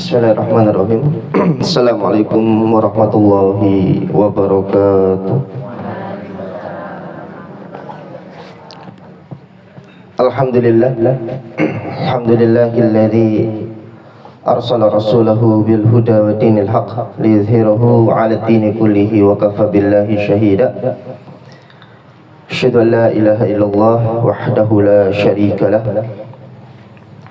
Bismillahirrahmanirrahim. Assalamualaikum warahmatullahi wabarakatuh. Alhamdulillahilladzi arsala rasulahu bil huda wa dinil haqq liyuzhirahu 'ala ad-dini kullihi wa kafa billahi shahida. Asyhadu an la ilaha illallah wahdahu la syarika lah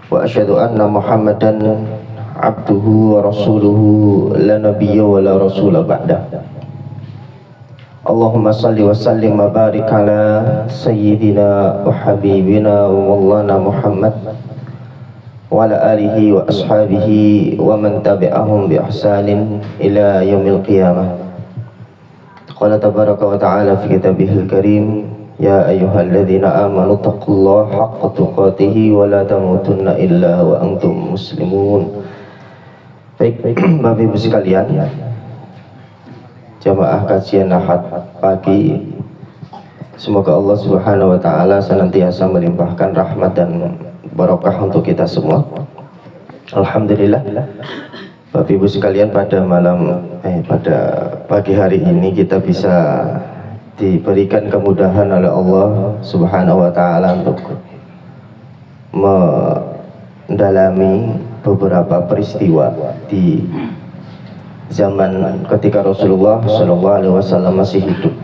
wa asyhadu anna Muhammadan abduhu wa rasuluhu la nabiyya wa la rasula ba'dah. Allahumma salli wa sallim wa barik ala sayyidina wa habibina wa maulana Muhammad wa ala alihi wa ashabihi wa man tabi'ahum bi ihsanin ila yaumil qiyamah. Qala tabaraka wa ta'ala fi kitabihil karim, ya ayyuhalladzina amanu taqullaha haqqa tuqatih wa la tamutunna illa wa antum muslimun. Baik, Bapak Ibu sekalian, jamaah kajian Ahad pagi, semoga Allah Subhanahu wa taala senantiasa melimpahkan rahmat dan barokah untuk kita semua. Alhamdulillah, Bapak Ibu sekalian, pada pagi hari ini kita bisa diberikan kemudahan oleh Allah Subhanahu wa taala untuk mendalami beberapa peristiwa di zaman ketika Rasulullah SAW masih hidup.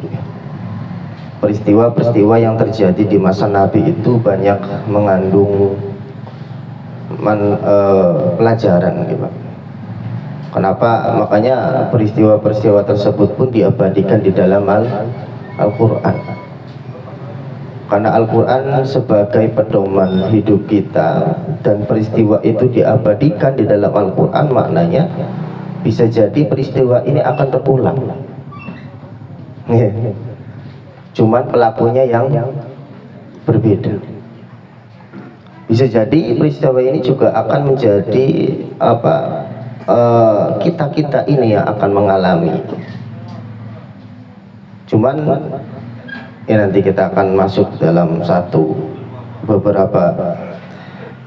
Peristiwa-peristiwa yang terjadi di masa Nabi itu banyak mengandung pelajaran, gitu. Kenapa? Makanya peristiwa-peristiwa tersebut pun diabadikan di dalam Al-Quran. Karena Al-Quran sebagai pedoman hidup kita, dan peristiwa itu diabadikan di dalam Al-Quran, maknanya bisa jadi peristiwa ini akan terulang. Cuman pelakunya yang berbeda. Bisa jadi peristiwa ini juga akan menjadi kita ini yang akan mengalami. Cuman ya nanti kita akan masuk dalam beberapa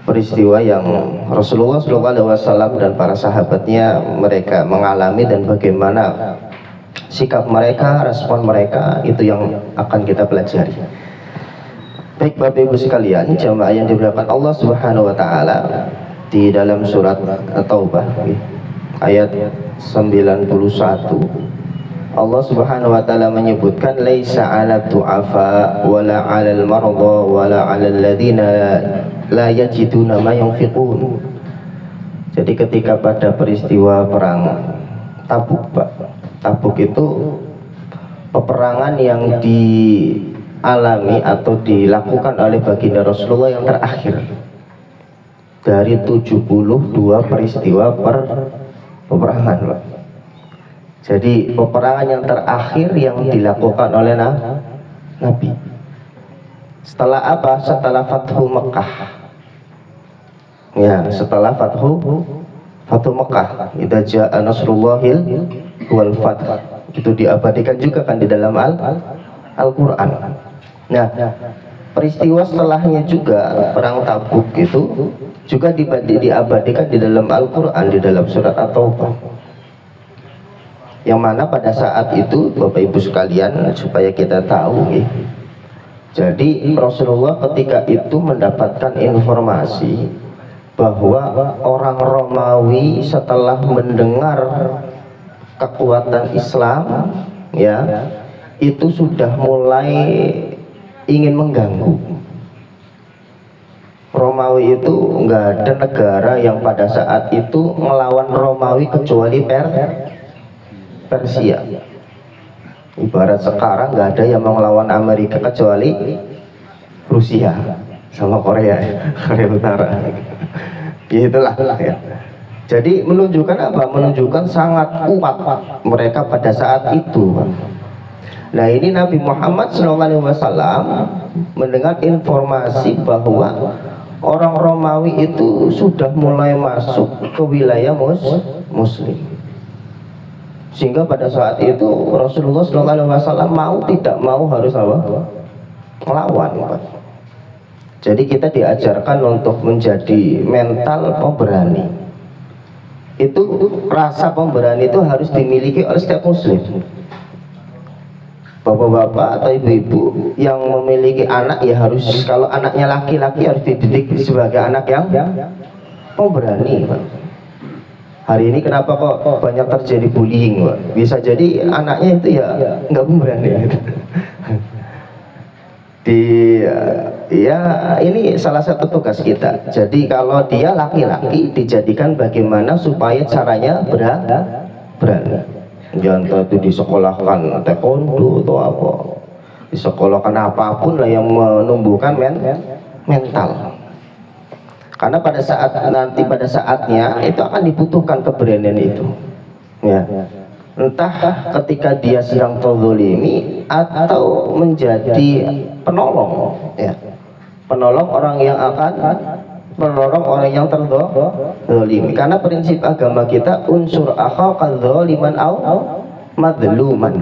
peristiwa yang Rasulullah SAW dan para sahabatnya mereka mengalami, dan bagaimana sikap mereka, respon mereka, itu yang akan kita pelajari. Baik Bapak Ibu sekalian, jamaah yang dimuliakan Allah Subhanahu wa taala, di dalam surat At-Taubah ayat 91 Allah Subhanahu wa taala menyebutkan, laisa 'ala du'afa wala 'alal marda wala 'alal ladzina la yajiduna ma yunfiqun. Jadi ketika pada peristiwa perang Tabuk itu peperangan yang dialami atau dilakukan oleh baginda Rasulullah yang terakhir dari 72 peristiwa peperangan, Pak. Jadi peperangan yang terakhir yang dilakukan oleh Nabi. Setelah apa? Setelah Fathu Mekah. Ya, setelah Fathu Mekah. Idza jaa nasrullahil wal fath. Itu diabadikan juga kan di dalam Al-Qur'an. Nah, peristiwa setelahnya juga perang Tabuk itu juga diabadikan di dalam Al-Qur'an, di dalam surat At-Taubah. Yang mana pada saat itu Bapak Ibu sekalian, supaya kita tahu, jadi Rasulullah ketika itu mendapatkan informasi bahwa orang Romawi setelah mendengar kekuatan Islam, ya, itu sudah mulai ingin mengganggu. Romawi itu nggak ada negara yang pada saat itu melawan Romawi kecuali Persia. Ibarat sekarang nggak ada yang mau melawan Amerika kecuali Rusia sama Korea Utara. Itulah ya. Jadi menunjukkan apa? Menunjukkan sangat kuat mereka pada saat itu. Nah, ini Nabi Muhammad SAW mendengar informasi bahwa orang Romawi itu sudah mulai masuk ke wilayah Muslim. Sehingga pada saat itu Rasulullah SAW mau tidak mau harus melawan. Jadi kita diajarkan untuk menjadi mental pemberani. Itu rasa pemberani itu harus dimiliki oleh setiap muslim. Bapak-bapak atau ibu-ibu yang memiliki anak ya harus, kalau anaknya laki-laki harus dididik sebagai anak yang pemberani, Pak. Hari ini kenapa kok banyak terjadi bullying, Pak? Bisa jadi anaknya itu ya nggak pemberani gitu. Ya ini salah satu tugas kita. Jadi kalau dia laki-laki dijadikan bagaimana supaya caranya berani. Jangan itu disekolahkan taekwondo atau apa, disekolahkan apapun lah yang menumbuhkan mental. Karena pada saatnya itu akan dibutuhkan keberanian itu. Ya. Entah ketika dia sedang terzalimi atau menjadi penolong, ya. Penolong orang yang menolong orang yang terzalimi. Karena prinsip agama kita unsur akhaka dzaliman au madluman.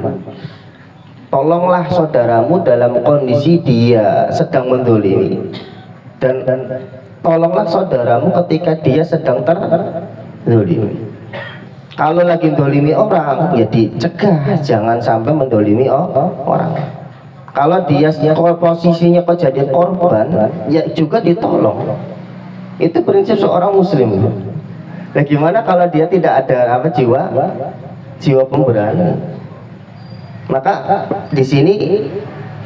Tolonglah saudaramu dalam kondisi dia sedang menzalimi, dan tolonglah saudaramu ketika dia sedang terzalimi. Kalau lagi mendolimi orang ya dicegah, jangan sampai mendolimi orang. Kalau dia posisinya kok jadi korban ya juga ditolong. Itu prinsip seorang muslim. Nah, gimana kalau dia tidak ada jiwa pemberani? Maka di sini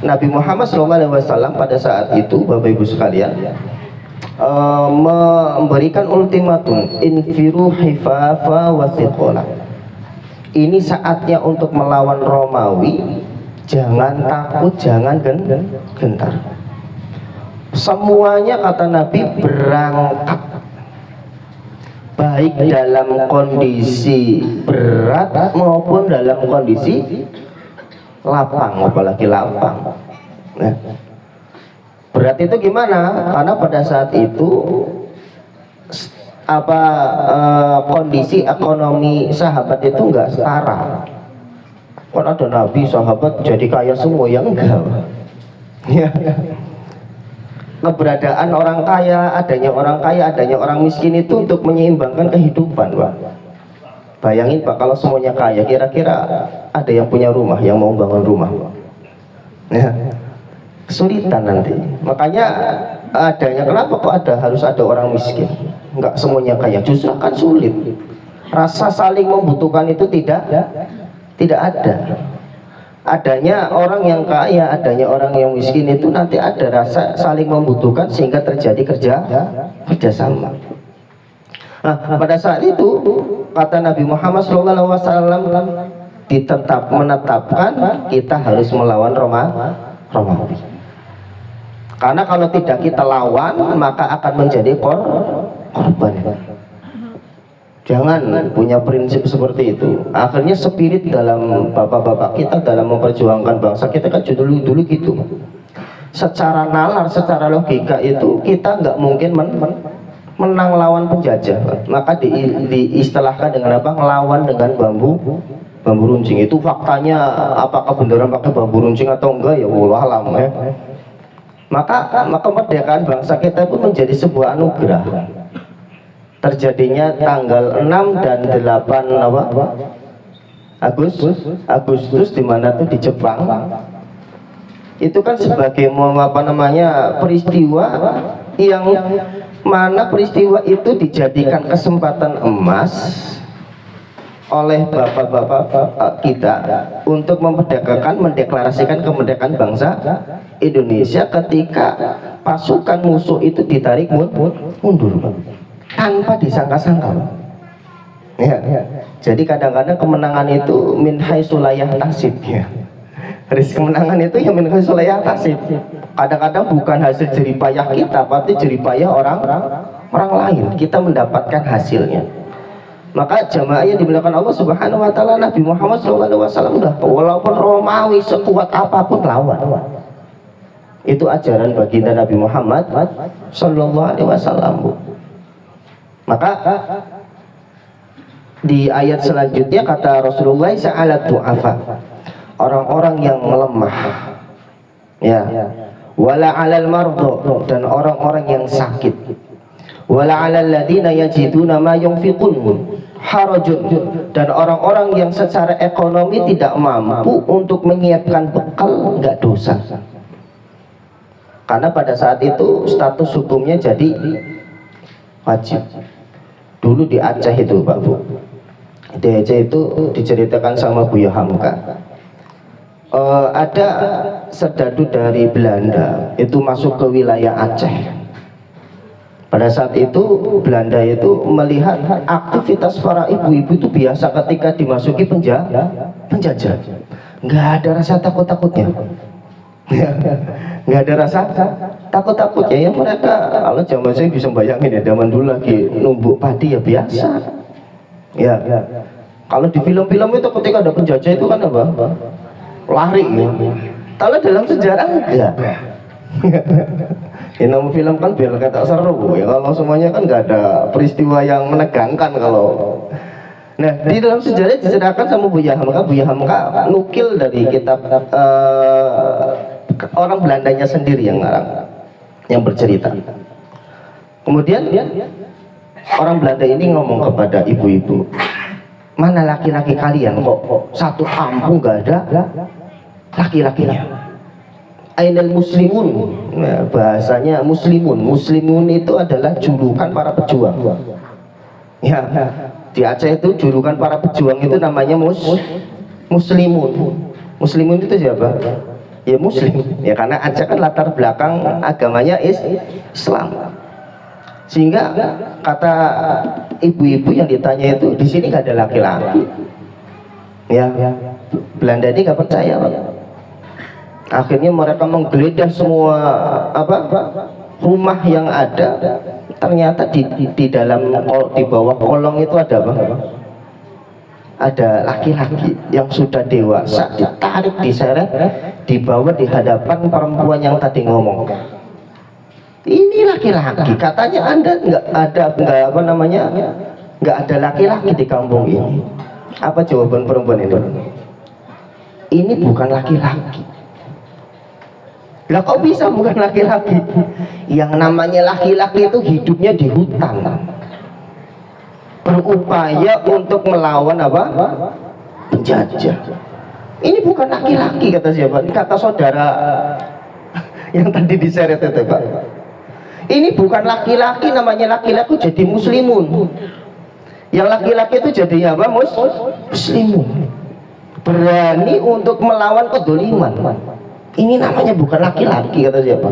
Nabi Muhammad SAW pada saat itu, Bapak Ibu sekalian, memberikan ultimatum, infiru hifafa wasiqola. Ini saatnya untuk melawan Romawi. Jangan takut, jangan gentar. Semuanya kata Nabi berangkat, baik dalam kondisi berat maupun dalam kondisi lapang, apalagi lapang. Nah, berat itu gimana? Karena pada saat itu kondisi ekonomi sahabat itu enggak setara. Kan ada Nabi sahabat jadi kaya semua, yang enggak. Ya. Keberadaan orang kaya, adanya orang miskin itu untuk menyeimbangkan kehidupan, Pak. Bayangin Pak, kalau semuanya kaya, kira-kira ada yang punya rumah, yang mau bangun rumah, Pak. Ya. Kesulitan nanti. Makanya kenapa kok harus ada orang miskin? Enggak semuanya kaya, justru akan sulit. Rasa saling membutuhkan itu tidak ada. Adanya orang yang kaya, adanya orang yang miskin itu nanti ada rasa saling membutuhkan sehingga terjadi kerjasama. Nah, pada saat itu kata Nabi Muhammad SAW menetapkan kita harus melawan Romawi. Karena kalau tidak kita lawan maka akan menjadi korban. Jangan punya prinsip seperti itu. Akhirnya spirit dalam bapak-bapak kita dalam memperjuangkan bangsa kita kan dulu gitu. Secara nalar, secara logika itu kita nggak mungkin menang lawan penjajah. Maka diistilahkan dengan apa? Ngelawan dengan bambu runcing. Itu faktanya, apakah beneran pakai bambu runcing atau enggak ya wallahu alam ya. Maka kemerdekaan bangsa kita pun menjadi sebuah anugerah. Terjadinya tanggal 6 dan 8 Agustus di mana tuh di Jepang. Itu kan sebagai peristiwa yang mana peristiwa itu dijadikan kesempatan emas oleh bapak-bapak kita untuk mendeklarasikan kemerdekaan bangsa Indonesia ketika pasukan musuh itu ditarik mundur tanpa disangka-sangka. Ya. Jadi kadang-kadang kemenangan itu min haitsu la yahtasib ya. Kemenangan itu ya min haitsu la yahtasib. Kadang-kadang bukan hasil jeripayah kita, tapi jeripayah orang lain. Kita mendapatkan hasilnya. Maka jamaah yang dimuliakan Allah Subhanahu wa taala, Nabi Muhammad SAW udah walaupun Romawi sekuat apapun lawan. Itu ajaran baginda Nabi Muhammad SAW. Maka di ayat selanjutnya kata Rasulullah sa'alat du'afa, orang-orang yang lemah ya, wala 'alal mardha, dan orang-orang yang sakit, wala 'alal ladzina yajiduna ma yunfiqun harajun, dan orang-orang yang secara ekonomi tidak mampu untuk menyiapkan bekal nggak dosa. Karena pada saat itu status hukumnya jadi wajib. Dulu di Aceh itu Pak Bu, di Aceh itu diceritakan sama Buya Hamka, ada serdadu dari Belanda itu masuk ke wilayah Aceh. Pada saat itu Belanda itu melihat aktivitas para ibu-ibu itu biasa ketika dimasuki penjajah, nggak ada rasa takut-takutnya. Nggak ada rasa takut-takutnya ya. Mereka, kalau zaman saya bisa bayangin ya, zaman dulu lagi numbuk padi ya biasa ya. Kalau di film-film itu ketika ada penjajah itu kan apa, lari ya. Kalau dalam sejarah enggak. Ini nama film kan biar kata seru ya, kalau semuanya kan nggak ada peristiwa yang menegangkan kalau. Nah, di dalam sejarah diceritakan sama Buya Hamka nukil dari kitab orang Belandanya sendiri yang bercerita. Kemudian orang Belanda ini ngomong kepada ibu-ibu, mana laki-laki kalian, kok satu kampung nggak ada laki-lakinya? Ainal muslimun. Nah, bahasanya muslimun itu adalah julukan para pejuang ya. Di Aceh itu julukan para pejuang itu namanya muslimun itu siapa? Ya muslim ya, karena Aceh kan latar belakang agamanya Islam. Sehingga kata ibu-ibu yang ditanya itu, di sini nggak ada laki-laki ya. Belanda ini nggak percaya Pak. Akhirnya mereka menggeledah semua rumah yang ada. Ternyata di dalam, di bawah kolong itu ada apa? Ada laki-laki yang sudah dewasa, ditarik, diseret, dibawa di hadapan perempuan yang tadi ngomong. Ini laki-laki, katanya Anda nggak ada laki-laki di kampung ini. Apa jawaban perempuan itu? Ini bukan laki-laki. Lah kok bisa bukan laki-laki? Yang namanya laki-laki itu hidupnya di hutan, berupaya untuk melawan apa? Penjajah. Ini bukan laki-laki, kata siapa? Kata saudara yang tadi diseret itu Pak. Ini bukan laki-laki, namanya laki-laki jadi muslimun. Yang laki-laki itu jadi apa? Muslimun. Berani untuk melawan kedoliman. Ini namanya bukan laki-laki, kata siapa?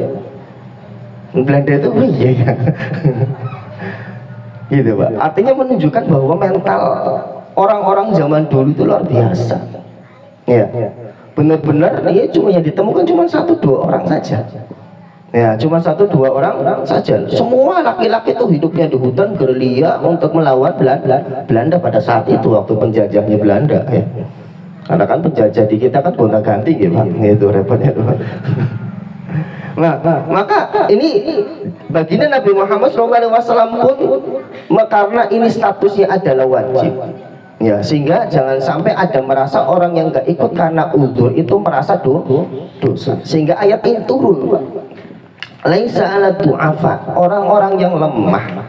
Belanda itu iya ya. Gitu Pak. Artinya menunjukkan bahwa mental orang-orang zaman dulu itu luar biasa. Ya, benar-benar ya, cuma yang ditemukan cuma 1-2 orang saja. Ya, cuma 1-2 orang saja. Semua laki-laki itu hidupnya di hutan gerilya untuk melawan Belanda pada saat itu, waktu penjajahnya Belanda ya. Karena kan penjajah di kita kan gonta-ganti gitu Pak. Itu repotnya tuh. Nah, maka ini baginda Nabi Muhammad SAW pun, karena ini statusnya adalah wajib ya, sehingga jangan sampai ada merasa orang yang nggak ikut karena uzur itu merasa dosa. Sehingga ayat ini turun, laisa 'ala du'afa, orang-orang yang lemah,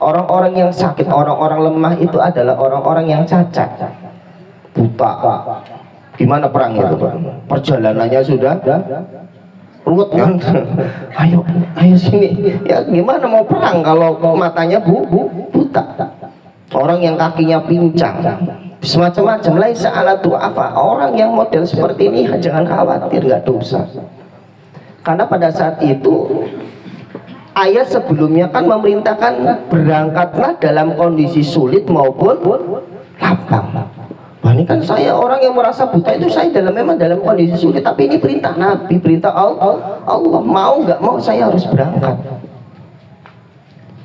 orang-orang yang sakit, orang-orang lemah itu adalah orang-orang yang cacat, buta. Gimana perang itu Pak? Perjalanannya sudah ruwet kan? ayo sini ya, gimana mau perang kalau matanya buta, orang yang kakinya pincang, semacam-macam. Laisa 'ala du'afa, orang yang model seperti ini jangan khawatir, nggak dosa. Karena pada saat itu ayat sebelumnya kan memerintahkan berangkatlah dalam kondisi sulit maupun lapang. Wah, ini kan saya orang yang merasa buta itu, saya memang dalam kondisi sulit, tapi ini perintah Nabi, perintah Allah, mau nggak mau saya harus berangkat.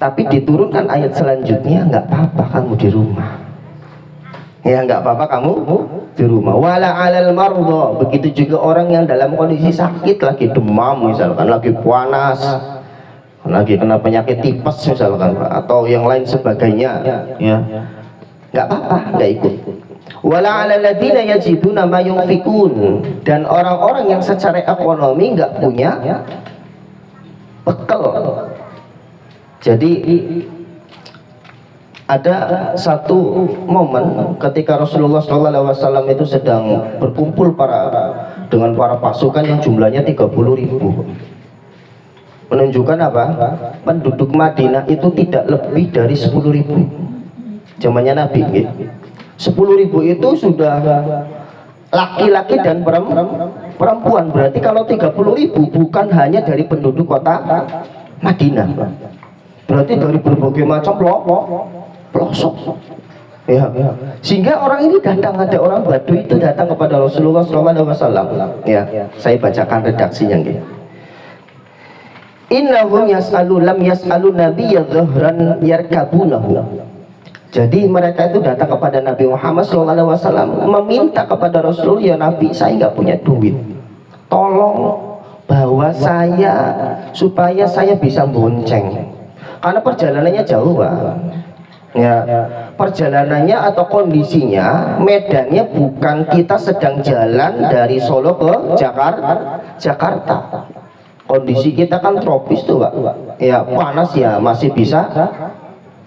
Tapi diturunkan ayat selanjutnya, nggak apa-apa kamu di rumah. Ya, nggak apa-apa kamu di rumah. Wala 'alal marudha, begitu juga orang yang dalam kondisi sakit, lagi demam misalkan, lagi panas, lagi kena penyakit tipes misalkan, atau yang lain sebagainya ya, nggak apa-apa, nggak ikut. Wala 'alal ladzina yajiduna ma yunfikun, dan orang-orang yang secara ekonomi nggak punya bekal, Jadi ada satu momen ketika Rasulullah SAW itu sedang berkumpul dengan para pasukan yang jumlahnya 30.000. Menunjukkan apa? Penduduk Madinah itu tidak lebih dari 10.000. Zamannya Nabi, 10.000 itu sudah laki-laki dan perempuan. Berarti kalau 30.000 bukan hanya dari penduduk kota Madinah, berarti dari berbagai macam pelosok. Ya. Sehingga orang ini datang, ada orang Badui itu datang kepada Rasulullah SAW. Ya, saya bacakan redaksinya. Innahum yas'alu lam yas'alu nabiyya dhahran yarkabunahu. Jadi mereka itu datang kepada Nabi Muhammad SAW meminta kepada Rasul, ya Nabi, saya nggak punya duit, tolong bawa saya supaya saya bisa bonceng, karena perjalanannya jauh, Pak. Ya, perjalanannya atau kondisinya, medannya bukan kita sedang jalan dari Solo ke Jakarta. Kondisi kita kan tropis tuh, Pak. Ya, panas ya masih bisa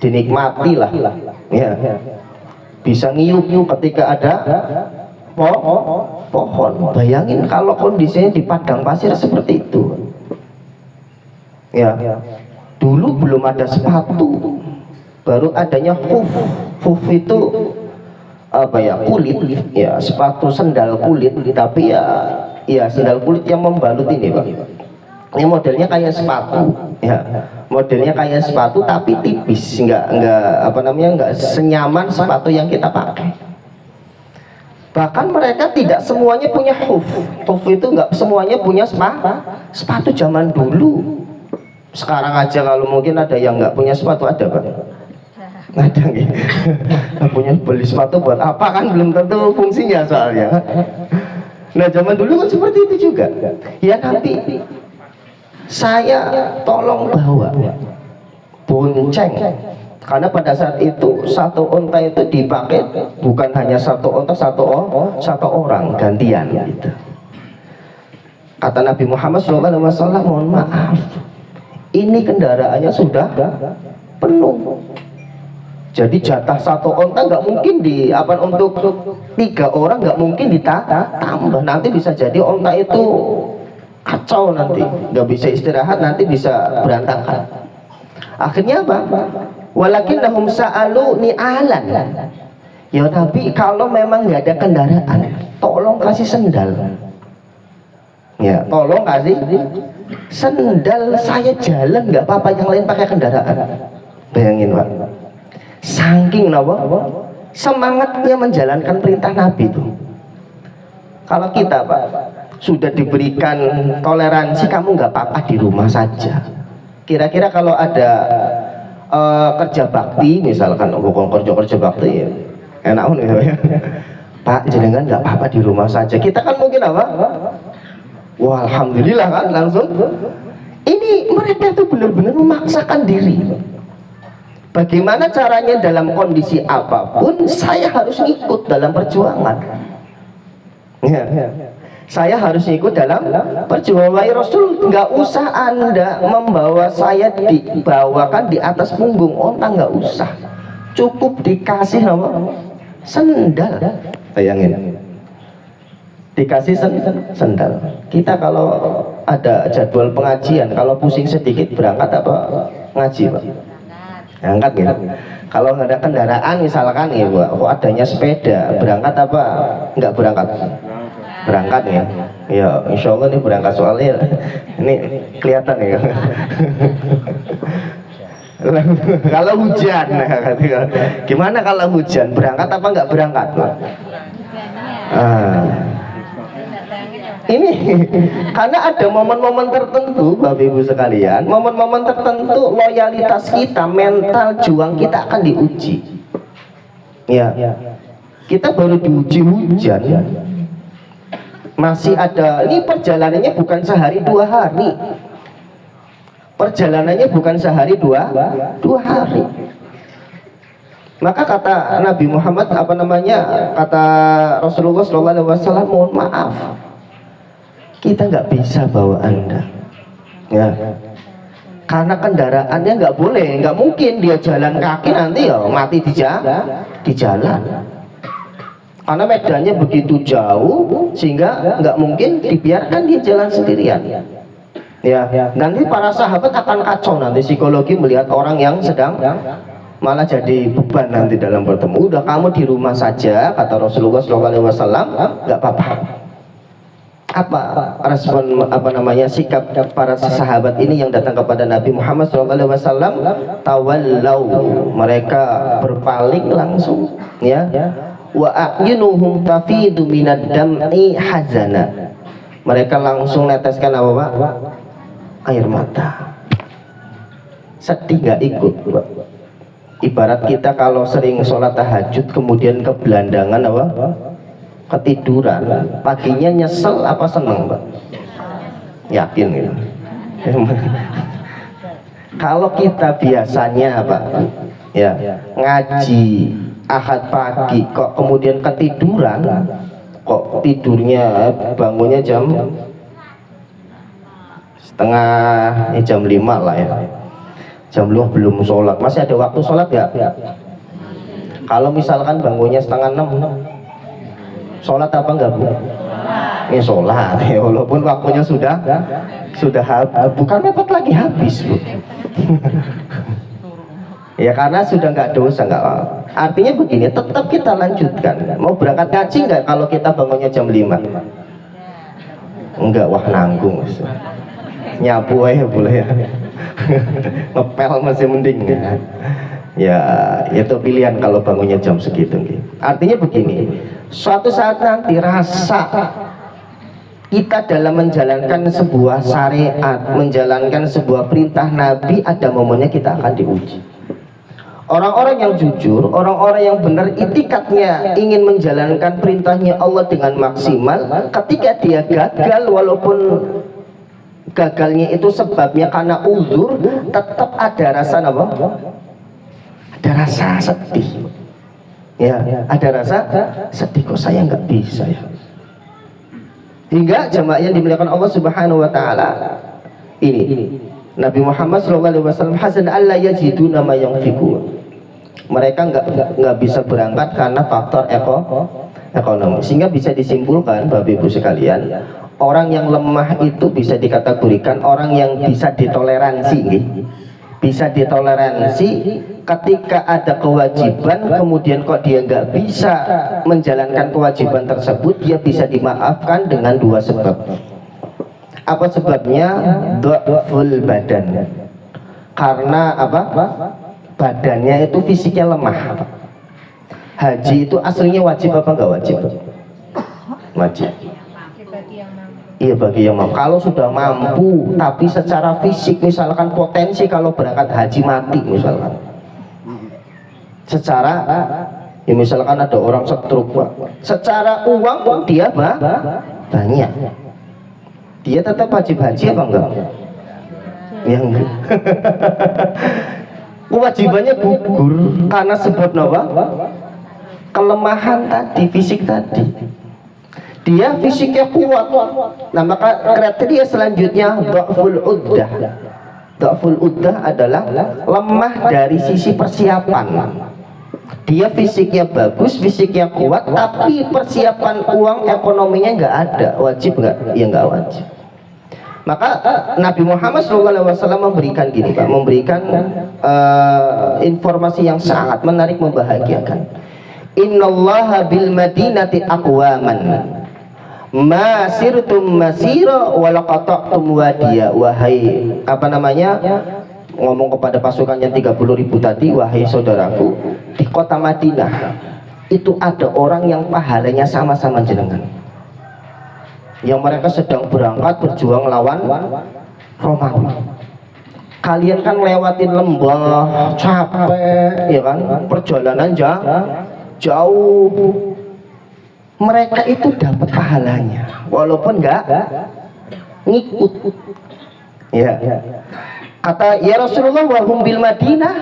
dinikmati lah. Ya, bisa ngiyup ketika ada pohon. Bayangin kalau kondisinya di padang pasir seperti itu. Ya, dulu belum ada sepatu, baru adanya huf. Huf itu apa ya, kulit ya, sepatu sendal kulit, tapi ya sendal kulit yang membalut ini, Pak. Ini modelnya kayak sepatu, ya, modelnya kayak sepatu tapi tipis, nggak senyaman sepatu yang kita pakai. Bahkan mereka tidak semuanya punya huf. Huf itu nggak semuanya punya sepatu zaman dulu. Sekarang aja kalau mungkin ada yang nggak punya sepatu, ada, Pak? Ada nggih. Punya beli sepatu buat apa, kan belum tentu fungsinya soalnya. Nah, zaman dulu kan seperti itu juga. Ya Nabi, saya tolong bawa bonceng, karena pada saat itu satu onta itu dipakai bukan hanya satu onta, satu orang gantian gitu. Kata Nabi Muhammad SAW, mohon maaf, ini kendaraannya sudah penuh. Jadi jatah satu onta nggak mungkin untuk 3 orang, nggak mungkin ditambah, nanti bisa jadi onta itu kacau, nanti nggak bisa istirahat, nanti bisa berantakan. Akhirnya apa? Walakinnahum sa'alu ni'alan. Ya Nabi, kalau memang nggak ada kendaraan, tolong kasih sendal. Ya, tolong kasih sendal, saya jalan nggak apa-apa, yang lain pakai kendaraan. Bayangin, Pak, saking semangatnya menjalankan perintah Nabi itu. Kalau kita, Pak, sudah diberikan toleransi, kamu nggak apa-apa di rumah saja. Kira-kira kalau ada kerja bakti, misalkan kerja bakti, ya enak ya. Pak, jenengan nggak apa-apa di rumah saja. Kita kan mungkin apa? Wah, alhamdulillah kan, langsung. Ini mereka tuh benar-benar memaksakan diri. Bagaimana caranya, dalam kondisi apapun saya harus ikut dalam perjuangan. Ya. Saya harus ikut dalam perjuangan. Wahai Rasul, nggak usah Anda membawa saya dibawakan di atas punggung onta, nggak usah. Cukup dikasih sendal. Bayangin, dikasih sendal. Kita kalau ada jadwal pengajian, kalau pusing sedikit berangkat apa ngaji, Pak? Berangkat gitu. Kalau nggak ada kendaraan misalkan ya, kok adanya sepeda, berangkat apa nggak berangkat? Berangkat ya. Ya insya Allah ini berangkat, soalnya ini kelihatan ya. Kalau hujan, gimana kalau hujan, berangkat apa nggak berangkat? Ini karena ada momen-momen tertentu, Bapak Ibu sekalian, momen-momen tertentu loyalitas kita, mental juang kita akan diuji. Ya, kita baru diuji hujan. Masih ada, ini perjalanannya bukan sehari 2 hari. Perjalanannya bukan sehari dua hari. Maka kata Nabi Muhammad, kata Rasulullah SAW, mohon maaf, kita nggak bisa bawa Anda. Ya, karena kendaraannya nggak boleh, nggak mungkin dia jalan kaki nanti ya mati di jalan. Karena medannya begitu jauh sehingga nggak mungkin dibiarkan dia jalan sendirian. Ya, nanti para sahabat akan kacau nanti psikologi melihat orang yang sedang malah jadi beban nanti dalam bertemu. Udah kamu di rumah saja, kata Rasulullah SAW, nggak apa-apa. Apa respon sikap para sahabat ini yang datang kepada Nabi Muhammad SAW? Tawallau, mereka berpaling langsung, ya. Wa a'yunuhum tafidu minad dam'i hazana, mereka langsung neteskan apa Pak? Air mata, sedih nggak ikut Pak. Ibarat kita kalau sering sholat tahajud kemudian kebelandangan apa? Ketiduran, paginya nyesel apa seneng Pak? Yakin gitu. Kalau kita biasanya Pak, ya ngaji Ahad pagi kok kemudian ketiduran, kok tidurnya bangunnya jam jam 5 lah ya, jam 5 belum sholat, masih ada waktu sholat ya? Kalau misalkan bangunnya 5:30, sholat apa enggak Bu? Ini sholat ya, walaupun waktunya sudah habis, bukan mepet lagi habis Bu. Ya karena sudah nggak dosa, nggak apa. Artinya begini, tetap kita lanjutkan. Mau berangkat ngaji nggak kalau kita bangunnya jam 5? Enggak, wah nanggung. Nyapu aja boleh ya. Ngepel masih mending. Ya itu pilihan kalau bangunnya jam segitu. Artinya begini, suatu saat nanti rasa kita dalam menjalankan sebuah syariat, menjalankan sebuah perintah Nabi, ada momennya kita akan diuji. Orang-orang yang jujur, orang-orang yang benar itikadnya ingin menjalankan perintahnya Allah dengan maksimal, ketika dia gagal, walaupun gagalnya itu sebabnya karena uzur, tetap ada rasa apa? Ada rasa sedih. Ya, ada rasa sedih, kok saya nggak bisa ya. Hingga jamaah yang dimuliakan Allah Subhanahu wa taala, ini Nabi Muhammad SAW hasan alla yajiduna ma yunfiqun. Mereka nggak bisa berangkat karena faktor ekonomi. Sehingga bisa disimpulkan Bapak Ibu sekalian, orang yang lemah itu bisa dikategorikan orang yang bisa ditoleransi, bisa ditoleransi ketika ada kewajiban, kemudian kok dia nggak bisa menjalankan kewajiban tersebut, dia bisa dimaafkan dengan dua sebab. Apa sebabnya? Dhaful badan. Karena apa? Badannya itu fisiknya lemah. Haji itu aslinya wajib apa enggak wajib? Wajib. Iya bagi yang mampu. Kalau sudah mampu tapi secara fisik, misalkan potensi kalau berangkat haji mati misalkan. Secara ya misalkan ada orang stroke, secara uang dia banyak, dia tetap wajib haji apa enggak? Ya enggak. Kewajibannya gugur karena sebab apa? Kelemahan tadi, fisik tadi. Dia fisiknya kuat. Nah maka kriteria selanjutnya dhaful uddah. Dhaful uddah adalah lemah dari sisi persiapan. Dia fisiknya bagus, fisiknya kuat, tapi persiapan uang ekonominya nggak ada. Wajib nggak? Ya nggak wajib. Maka Nabi Muhammad SAW memberikan gini Pak, memberikan informasi yang sangat menarik, membahagiakan. Innallaha bil madinati aqwaman ma sirtum masira wa laqata'tum wadiya. Wahai ngomong kepada pasukan yang 30.000 tadi, wahai saudaraku, di kota Madinah itu ada orang yang pahalanya sama-sama jenengan, yang mereka sedang berangkat berjuang lawan Romawi. Kalian kan lewatin lembah capek, ya kan, perjalanan jauh. Mereka itu dapat pahalanya walaupun nggak ngikut. Ya. Kata ya Rasulullah, wahum bil Madinah,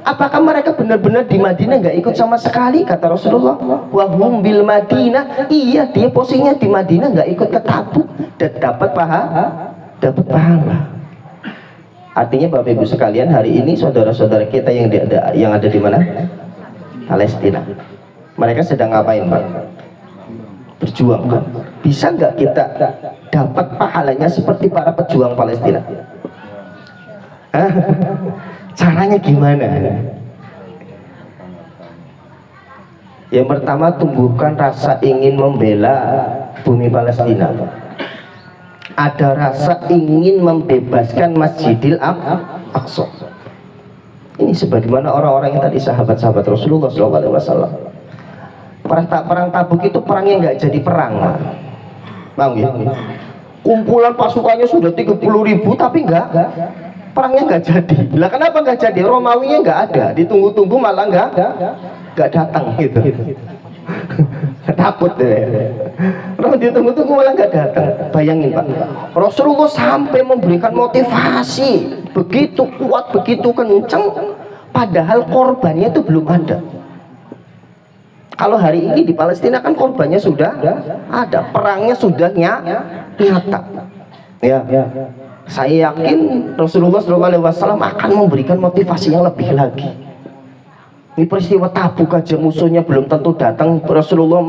apakah mereka benar-benar di Madinah nggak ikut sama sekali? Kata Rasulullah, wahum bil Madinah, iya dia posisinya di Madinah nggak ikut ke Tabuk dan dapat pahala. Artinya Bapak Ibu sekalian, hari ini saudara-saudara kita yang ada di mana? Palestina. Mereka sedang ngapain, Pak? Berjuang, kan? Bisa nggak kita dapat pahalanya seperti para pejuang Palestina? Hah? Caranya gimana? Yang pertama, tumbuhkan rasa ingin membela bumi Palestina. Ada rasa ingin membebaskan Masjidil Aqsa. Ini sebagaimana orang-orang yang tadi sahabat-sahabat Rasulullah SAW. Perang Tabuk itu perangnya nggak jadi perang, paham ya? Kumpulan pasukannya sudah 30.000 tapi perangnya nggak jadi. Lah kenapa nggak jadi? Romawinya nggak ada, ditunggu-tunggu malah nggak datang gitu. Takut deh. Orang ditunggu-tunggu malah nggak datang. Bayangin Pak, Rasulullah sampai memberikan motivasi begitu kuat, begitu kencang, padahal korbannya itu belum ada. Kalau hari ini di Palestina kan korbannya sudah ada, perangnya sudah nyata. Ya, saya yakin Rasulullah SAW akan memberikan motivasi yang lebih lagi. Ini peristiwa Tabuk aja musuhnya belum tentu datang, Rasulullah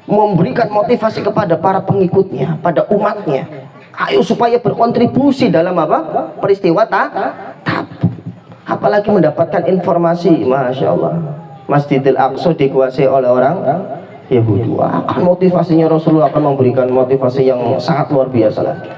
memberikan motivasi kepada para pengikutnya, pada umatnya. Ayo supaya berkontribusi dalam peristiwa Tabuk. Apalagi mendapatkan informasi, Masya Allah, Masjidil Aqsa dikuasai oleh orang Yahudi. Akan motivasinya Rasulullah akan memberikan motivasi yang sangat luar biasa lagi.